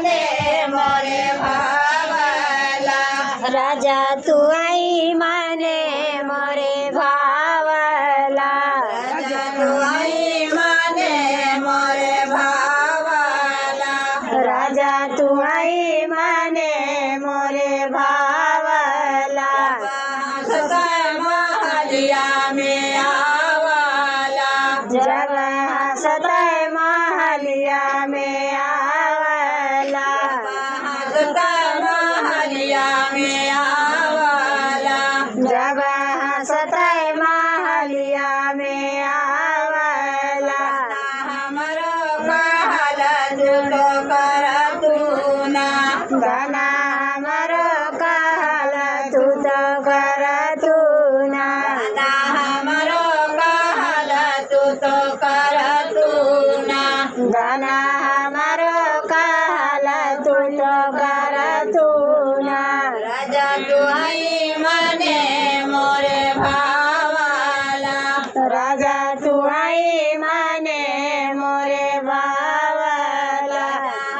माने मोरे भावला। राजा तू आई माने मोरे भावला। राजा तू आई माने मोरे भावला। राजा तू आई माने मोरे भावला। सताए महलिया में आवला। जब सताए महलिया में आवला। सताए महलिया में आवला। जब सताए महलिया में आवला। हमरो कहल झूठो कर तू ना। गाना हमरो कहल तू तो कर तू ना। ना हमरो कहल तू तो कर तू ना। गाना हमारो कहल तू तो कर तू ना। राजा तू आई माने मोरे भावला। राजा तू आई माने मोरे भावला।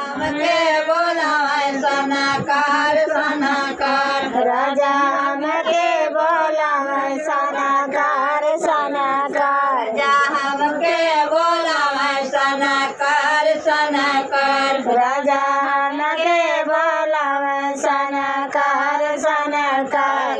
हमके बोलावे सनाकार सनाकार। राजा हमके बोलावे सनाकार सनाकार। राजा हमके बोलावे सनाकार सनाकार। राजा हमके बोलावे सनाकार सनाकार।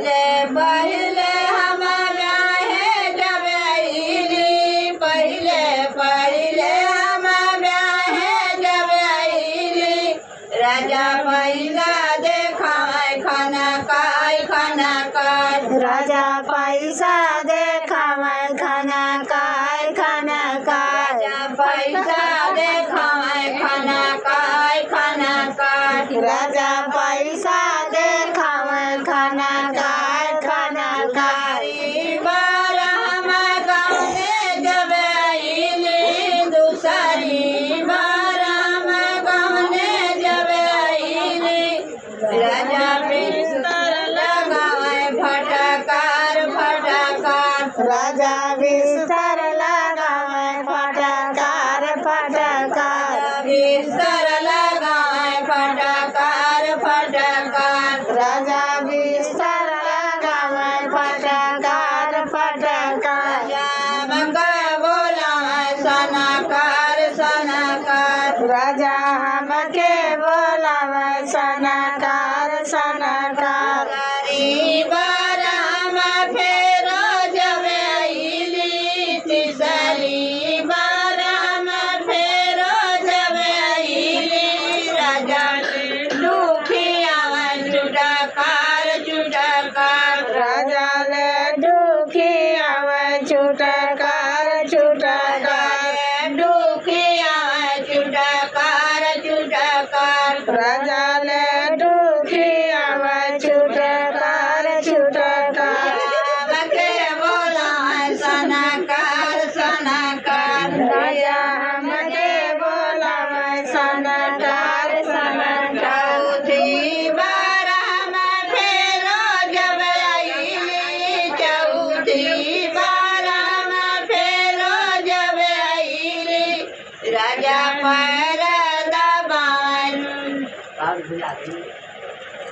पहले हम ब्याहे जब आईली। पहले पहले हम ब्याहे जब आईली। राजा पैसा देखावे खाना काय खाना काय। राजा पैसा देखावे खाना काय खाना काय। राजा पैसा देखावे खाना काय खाना काय। राजा पैसा देखावे खाना काय खाना काय। बार हम गाँव जब आईली। दूसरी बार हम गाँव जब आईली। राजा बिस्तर लगावे फटकार फटकार। राजा बिस्तर लगावे फटकार फटकार। बिस्तर लगावे फटकार फटकार। राजा बिस्तर लगावे फटकार फटकार। राजा बोलावे सनाकार सनाकार। राजा हमके बोलावे सनाकार सनाकार। बार हम फेरो जब आईली। तीसरी बार हम फेरो जब आईली। राजा दुखी आवे चुटकार चुटकार। राजा ले दुखी आवे चुटकार चुटकार। दुखी आवे चुटकार चुटकार। राजा ले दुखी आवे चुटकार चुटकार। हमके बोलावे सनाकार सनाकार। राजा हमके बोलावे सनाकार सनाकार। चौथी बार हम फेरो जब आईली। चौथी बार हम फेरो जब आईली। राजा पैर दबावन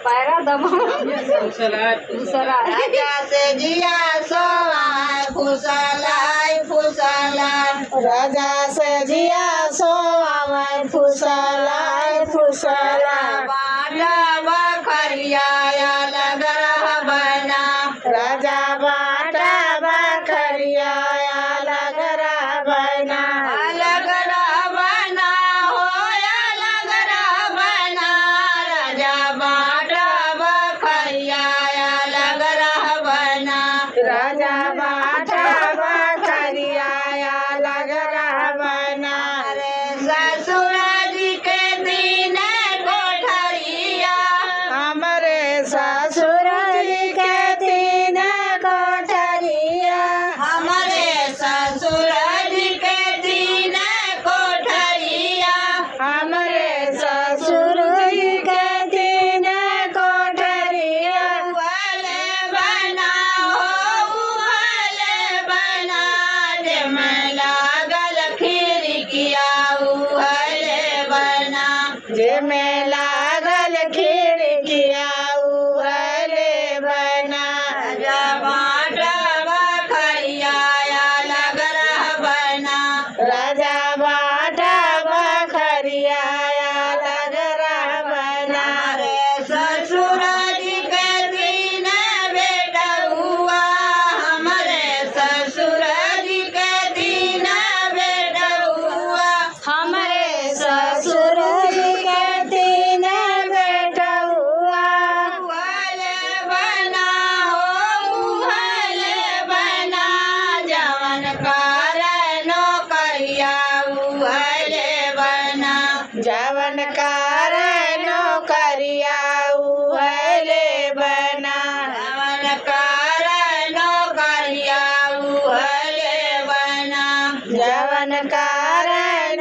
पैरा दबाओ दूसरा। राजा से जिया सोवाए फुसलाय फुसलाय। राजा से जिया सोवावे फुसलाय फुसलाय। बाटा बखरिया अलग रहबना। राजा बाटा बखरिया अलग रहबना। अलग रहबना हो अलग रहबना। राजा बाटा बखरिया अलग रहबना। राजा बाटा बखरिया अलग रहबना। ससुर जी के दिन को में लागल खिड़किया उहले बना राजा बाटा बखरिया अलग रहबना राजा बाटा बखरिया अलग रहबना रे ससुर जी के तीन बेटा हुआ हमारे ससुर जी के तीन बेटा हुआ हमारे ससुर जी के तीन बेटा हुआ उहले बना हो उहले बना जवन कर नौकरिया उहले बना जवन कार नौकरिया उहले बना जवन कर नौकरिया उहले बना जवन कार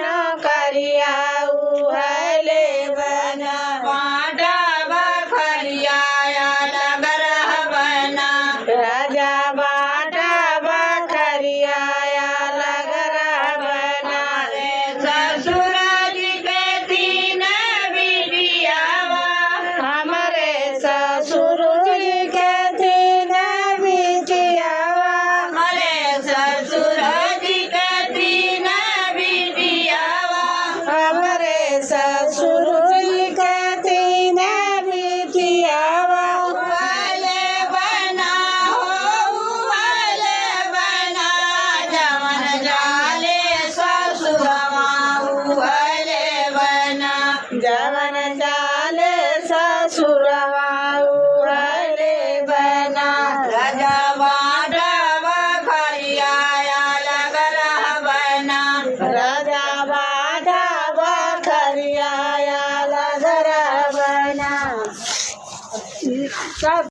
नौकरिया उहले बना बाटा बखरिया अलग रहबना राजा बाटा बखरिया अलग रहबना रे ससुर जी के तीन बिटियावा हमारे ससुर जी के तीन बिटियावा हमारे ससुर जी के तीन बिटियावा हमारे ससुर जी के तीन बिटियावा उहले बना हो उहले बना जवन जाले ससुरवा उहले बना जवन जाले ससुरवा उहले बना राजा बाटा बखरिया अलग रहबना राजा बाटा बखरिया अलग रहबना सब